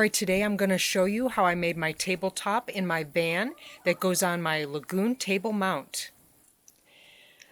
Alright, today I'm going to show you how I made my tabletop in my van that goes on my Lagun Table mount.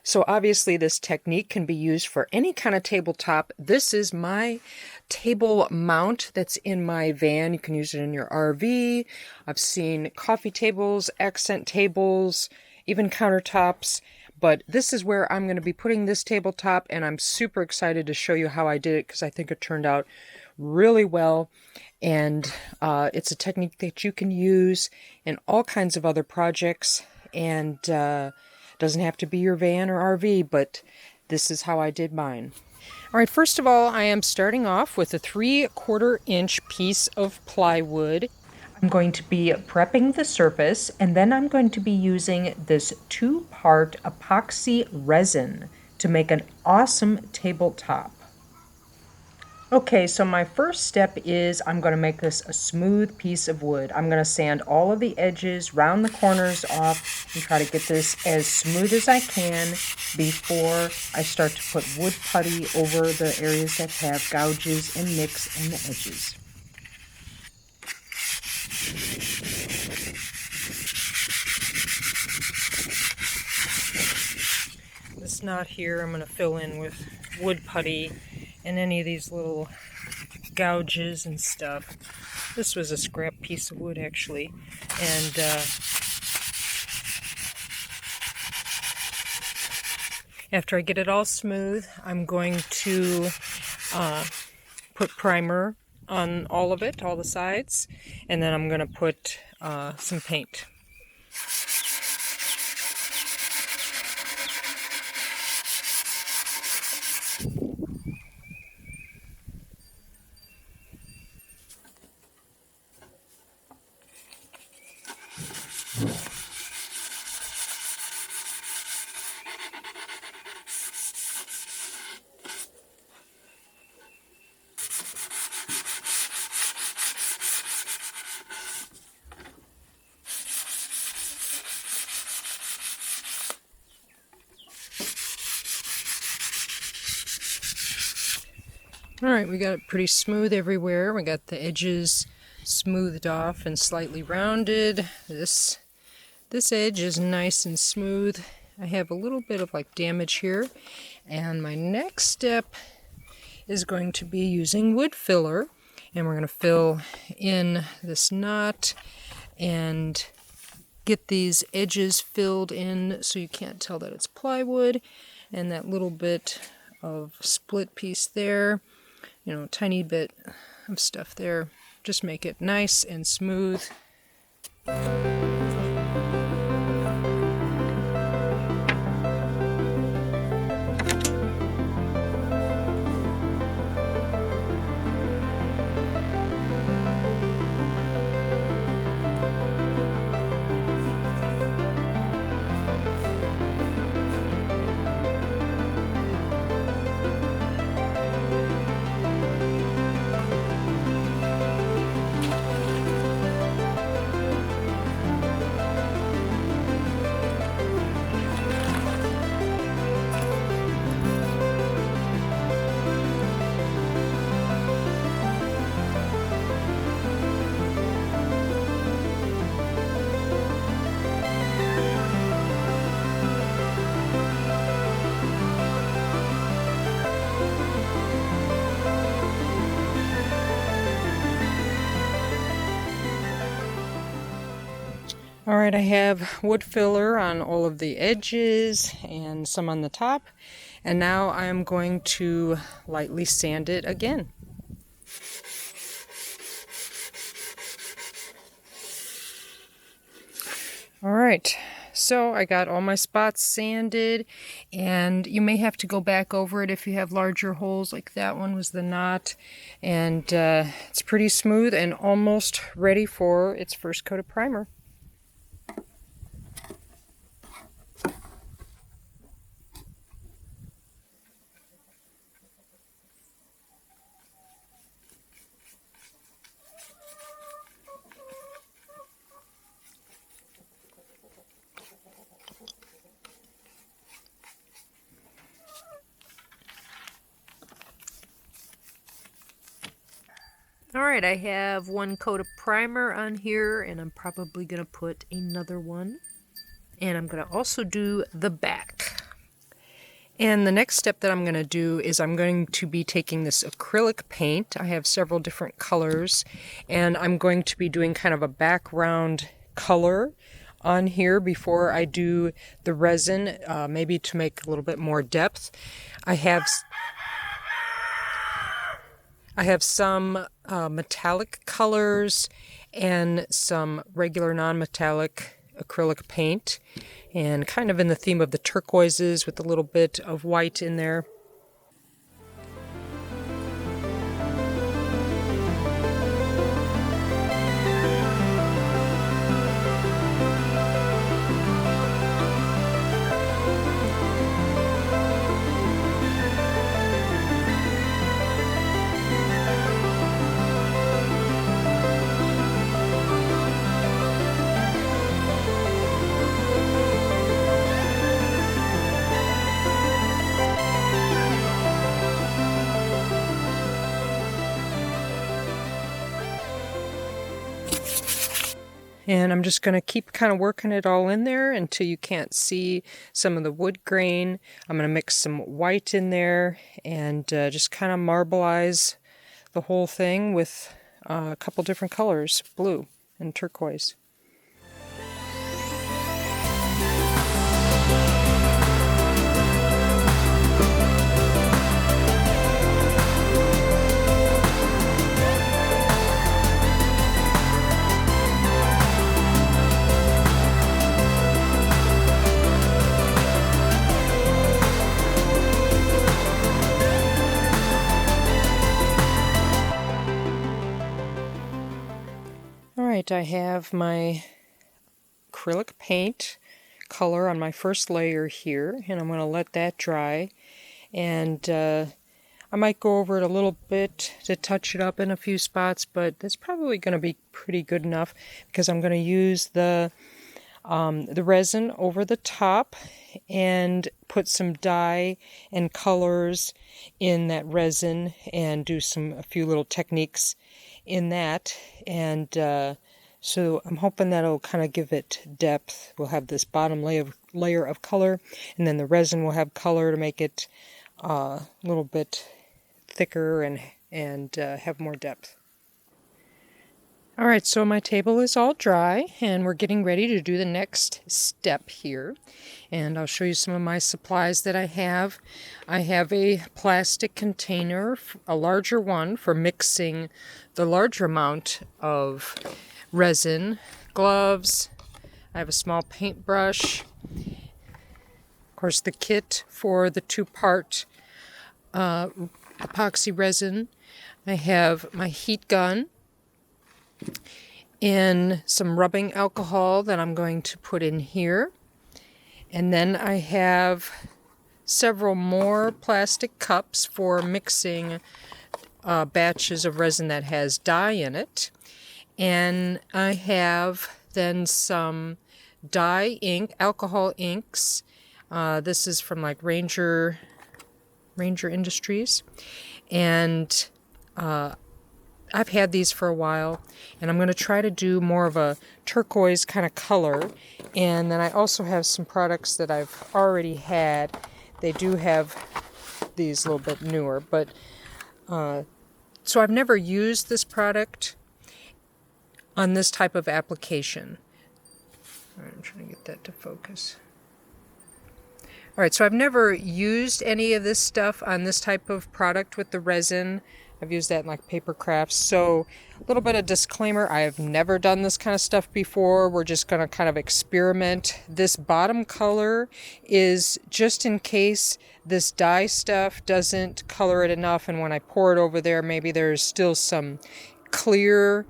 So obviously this technique can be used for any kind of tabletop. This is my table mount that's in my van. You can use it in your RV. I've seen coffee tables, accent tables, even countertops. But this is where I'm going to be putting this tabletop, and I'm super excited to show you how I did it because I think it turned out really well. And it's a technique that you can use in all kinds of other projects, and doesn't have to be your van or RV, but this is how I did mine. All right, first of all, I am starting off with a 3/4 inch piece of plywood. I'm going to be prepping the surface, and then I'm going to be using this 2-part epoxy resin to make an awesome tabletop. Okay, so my first step is I'm going to make this a smooth piece of wood. I'm going to sand all of the edges, round the corners off, and try to get this as smooth as I can before I start to put wood putty over the areas that have gouges and nicks in the edges. This knot here I'm going to fill in with wood putty and any of these little gouges and stuff. This was a scrap piece of wood actually, and after I get it all smooth, I'm going to put primer on all of it, all the sides, and then I'm going to put some paint. Alright, we got it pretty smooth everywhere. We got the edges smoothed off and slightly rounded. This edge is nice and smooth. I have a little bit of like damage here. And my next step is going to be using wood filler. And we're going to fill in this knot and get these edges filled in so you can't tell that it's plywood. And that little bit of split piece there. You know, tiny bit of stuff there. Just make it nice and smooth. Alright, I have wood filler on all of the edges and some on the top, and now I'm going to lightly sand it again. Alright, so I got all my spots sanded, and you may have to go back over it if you have larger holes, like that one was the knot, and it's pretty smooth and almost ready for its first coat of primer. Alright, I have one coat of primer on here, and I'm probably going to put another one. And I'm going to also do the back. And the next step that I'm going to do is I'm going to be taking this acrylic paint. I have several different colors, and I'm going to be doing kind of a background color on here before I do the resin, maybe to make a little bit more depth. I have some metallic colors and some regular non-metallic acrylic paint, and kind of in the theme of the turquoises with a little bit of white in there. And I'm just going to keep kind of working it all in there until you can't see some of the wood grain. I'm going to mix some white in there and just kind of marbleize the whole thing with a couple different colors, blue and turquoise. Alright, I have my acrylic paint color on my first layer here, and I'm going to let that dry. And I might go over it a little bit to touch it up in a few spots, but that's probably going to be pretty good enough because I'm going to use the resin over the top and put some dye and colors in that resin and do a few little techniques in that. And so I'm hoping that'll kind of give it depth. We'll have this bottom layer of color, and then the resin will have color to make it a little bit thicker and have more depth. Alright, so my table is all dry, and we're getting ready to do the next step here. And I'll show you some of my supplies that I have. I have a plastic container, a larger one, for mixing the larger amount of resin, gloves. I have a small paintbrush. Of course, the kit for the two-part epoxy resin. I have my heat gun and some rubbing alcohol that I'm going to put in here. And then I have several more plastic cups for mixing batches of resin that has dye in it. And I have then some dye ink, alcohol inks. This is from like Ranger Industries. And I've had these for a while, and I'm going to try to do more of a turquoise kind of color. And then I also have some products that I've already had. They do have these a little bit newer, but so I've never used this product on this type of application. All right, I'm trying to get that to focus. All right, so I've never used any of this stuff on this type of product with the resin. I've used that in like paper crafts. So a little bit of disclaimer, I have never done this kind of stuff before. We're just going to kind of experiment. This bottom color is just in case this dye stuff doesn't color it enough, and when I pour it over there, maybe there's still some clear,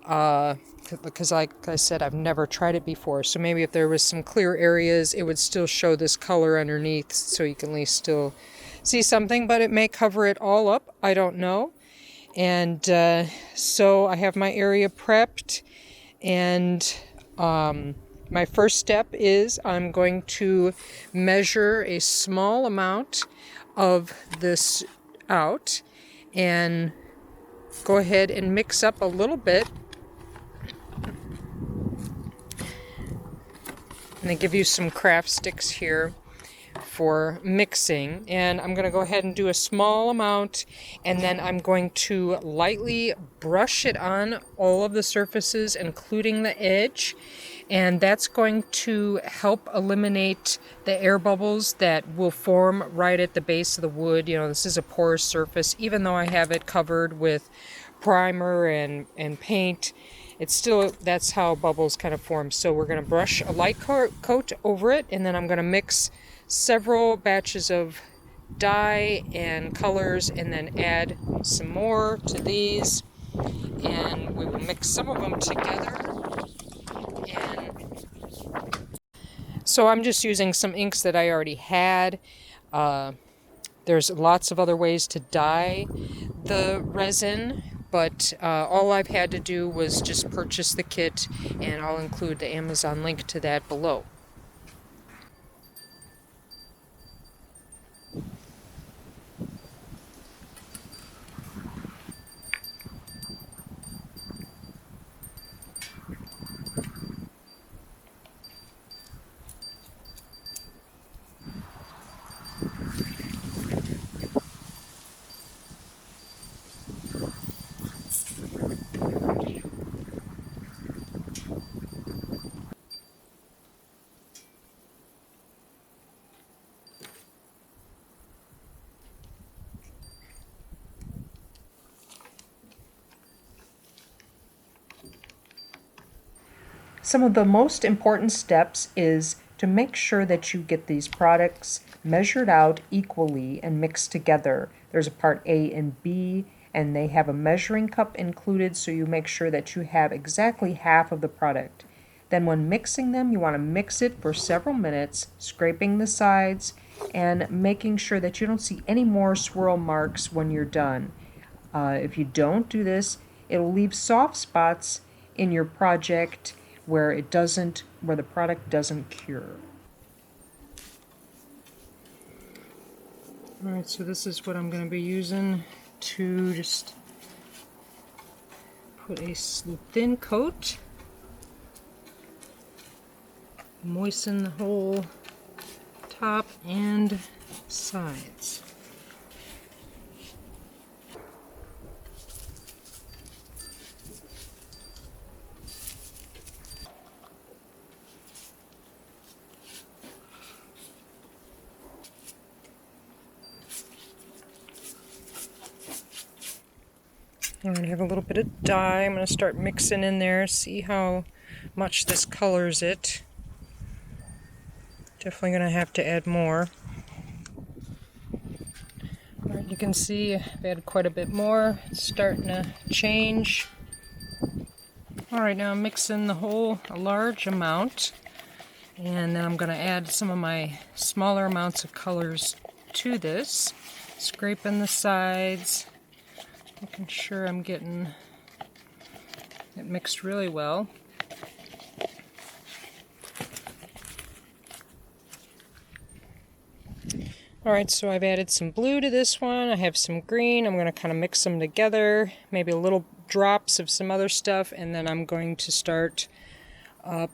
because like I said, I've never tried it before. So maybe if there was some clear areas, it would still show this color underneath, so you can at least still see something, but it may cover it all up. I don't know. And so I have my area prepped, and my first step is I'm going to measure a small amount of this out, and go ahead and mix up a little bit. And they give you some craft sticks here for mixing, and I'm going to go ahead and do a small amount, and then I'm going to lightly brush it on all of the surfaces, including the edge, and that's going to help eliminate the air bubbles that will form right at the base of the wood. You know, this is a porous surface. Even though I have it covered with primer and paint, it's still, that's how bubbles kind of form. So we're going to brush a light coat over it, and then I'm going to mix several batches of dye and colors, and then add some more to these, and we will mix some of them together. And so I'm just using some inks that I already had. There's lots of other ways to dye the resin, but all I've had to do was just purchase the kit, and I'll include the Amazon link to that below. Some of the most important steps is to make sure that you get these products measured out equally and mixed together. There's a part A and B, and they have a measuring cup included, so you make sure that you have exactly half of the product. Then when mixing them, you want to mix it for several minutes, scraping the sides and making sure that you don't see any more swirl marks when you're done. If you don't do this, it'll leave soft spots in your project where the product doesn't cure. Alright, so this is what I'm going to be using to just put a thin coat, moisten the whole top and sides. I'm going to have a little bit of dye. I'm going to start mixing in there, see how much this colors it. Definitely going to have to add more. Alright, you can see I've added quite a bit more. It's starting to change. Alright, now I'm mixing a large amount. And then I'm going to add some of my smaller amounts of colors to this. Scraping the sides. Making sure I'm getting it mixed really well. Alright, so I've added some blue to this one. I have some green. I'm going to kind of mix them together. Maybe a little drops of some other stuff. And then I'm going to start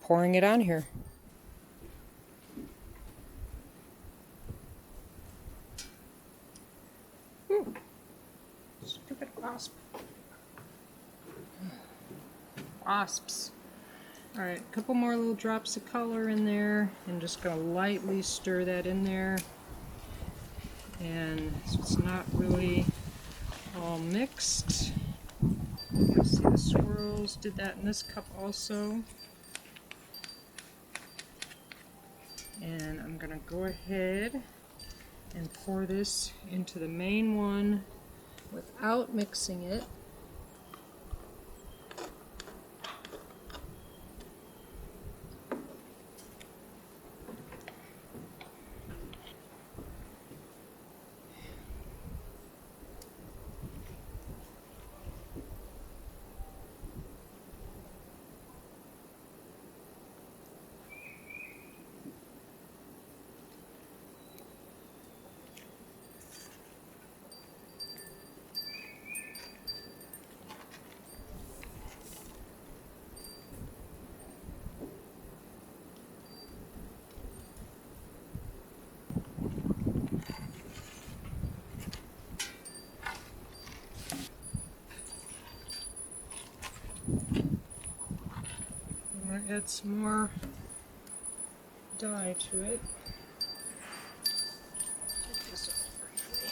pouring it on here. Ooh. Stupid wasp. Wasps. Alright, a couple more little drops of color in there. I'm just going to lightly stir that in there. And so it's not really all mixed. You see the swirls. Did that in this cup also. And I'm going to go ahead and pour this into the main one without mixing it. want to add some more dye to it. Take this off briefly.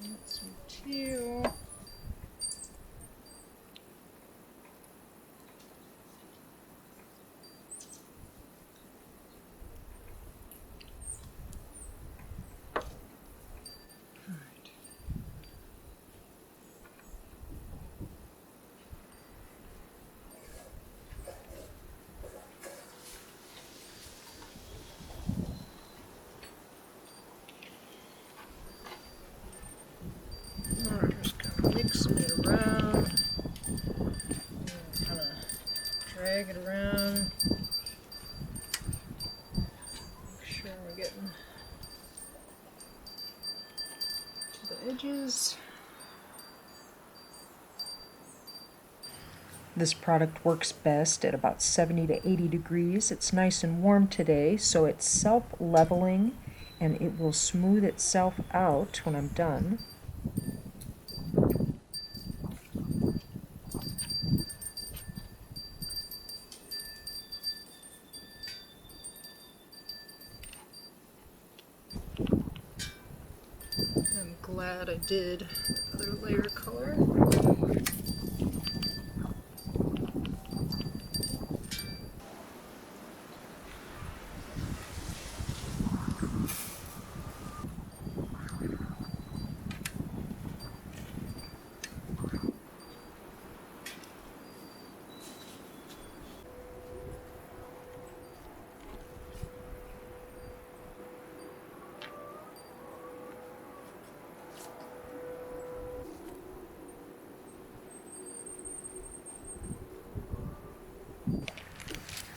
Add some teal. Just kind of mixing it around, kind of drag it around, make sure we're getting to the edges. This product works best at about 70 to 80 degrees. It's nice and warm today, so it's self-leveling and it will smooth itself out when I'm done. I'm glad I did the other layer color.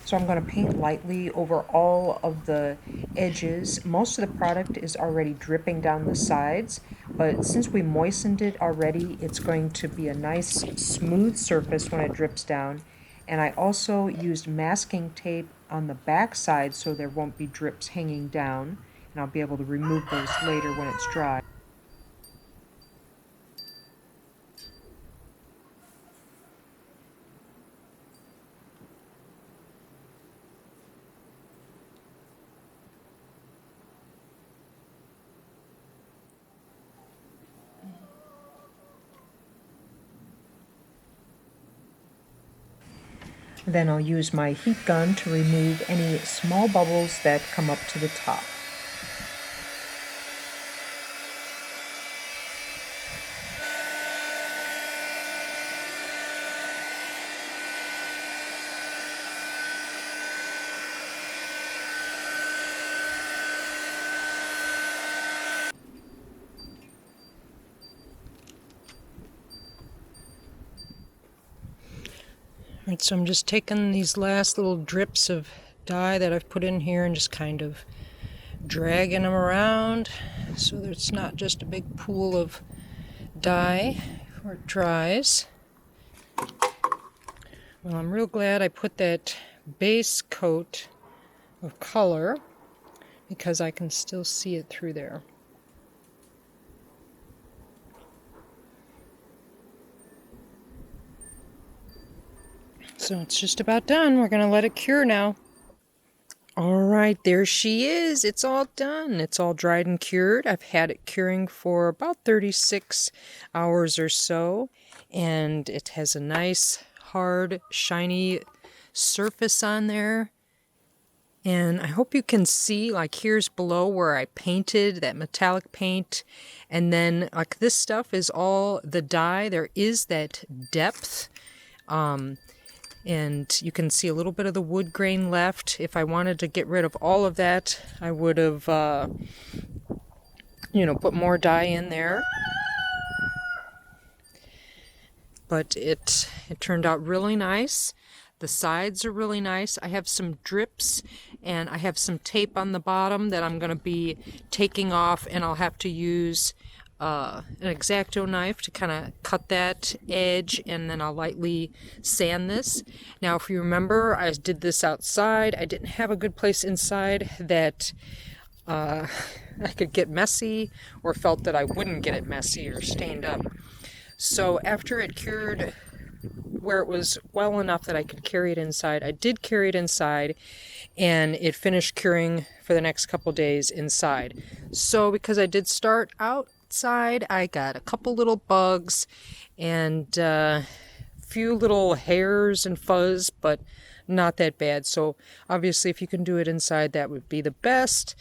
So I'm going to paint lightly over all of the edges. Most of the product is already dripping down the sides, but since we moistened it already, it's going to be a nice smooth surface when it drips down. And I also used masking tape on the back side so there won't be drips hanging down, and I'll be able to remove those later when it's dry. Then I'll use my heat gun to remove any small bubbles that come up to the top. Alright, so I'm just taking these last little drips of dye that I've put in here and just kind of dragging them around so that it's not just a big pool of dye before it dries. Well, I'm real glad I put that base coat of color because I can still see it through there. So it's just about done. We're going to let it cure now. All right, there she is. It's all done. It's all dried and cured. I've had it curing for about 36 hours or so, and it has a nice, hard, shiny surface on there. And I hope you can see, like here's below where I painted that metallic paint, and then like this stuff is all the dye. There is that depth. And you can see a little bit of the wood grain left. If I wanted to get rid of all of that, I would have, put more dye in there. But it turned out really nice. The sides are really nice. I have some drips and I have some tape on the bottom that I'm going to be taking off, and I'll have to use an X-Acto knife to kind of cut that edge, and then I'll lightly sand this. Now, if you remember, I did this outside. I didn't have a good place inside that I could get messy, or felt that I wouldn't get it messy or stained up. So after it cured where it was well enough that I could carry it inside, I did carry it inside, and it finished curing for the next couple days inside. So because I did start outside, I got a couple little bugs and few little hairs and fuzz, but not that bad. So obviously if you can do it inside, that would be the best.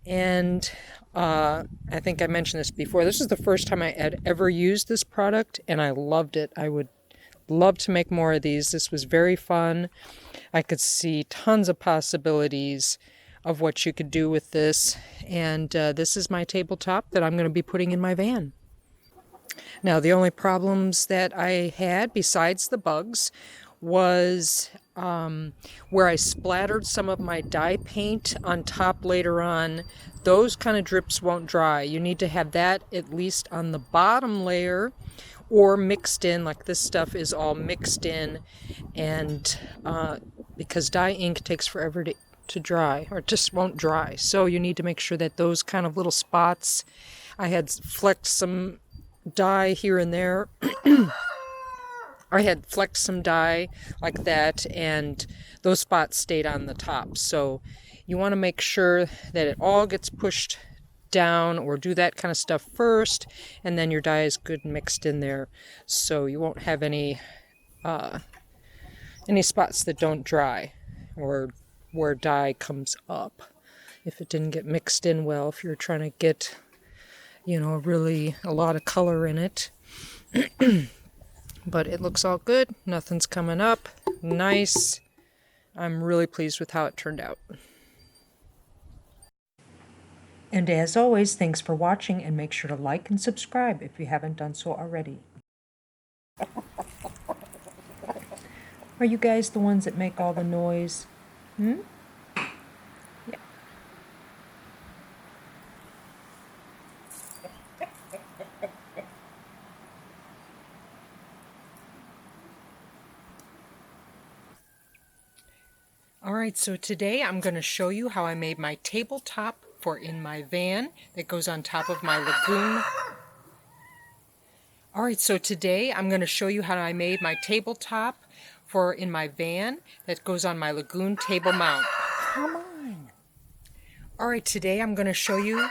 And I think I mentioned this before. This is the first time I had ever used this product, and I loved it. I would love to make more of these. This was very fun. I could see tons of possibilities of what you could do with this. And this is my tabletop that I'm going to be putting in my van. Now, the only problems that I had besides the bugs was where I splattered some of my dye paint on top later on. Those kind of drips won't dry. You need to have that at least on the bottom layer or mixed in, like this stuff is all mixed in, and because dye ink takes forever to dry, or it just won't dry. So you need to make sure that those kind of little spots, I had flecked some dye here and there. I had flecked some dye like that, and those spots stayed on the top. So you want to make sure that it all gets pushed down, or do that kind of stuff first, and then your dye is good mixed in there, so you won't have any spots that don't dry, or where dye comes up if it didn't get mixed in well, if you're trying to get, really a lot of color in it. But it looks all good. Nothing's coming up. Nice. I'm really pleased with how it turned out. And as always, thanks for watching, and make sure to like and subscribe if you haven't done so already. Are you guys the ones that make all the noise? Yeah. Alright, so today I'm going to show you how I made my tabletop for in my van that goes on top of my Lagun. Alright, so today I'm going to show you how I made my tabletop for in my van that goes on my Lagun table mount. Come on! Alright, today I'm going to show you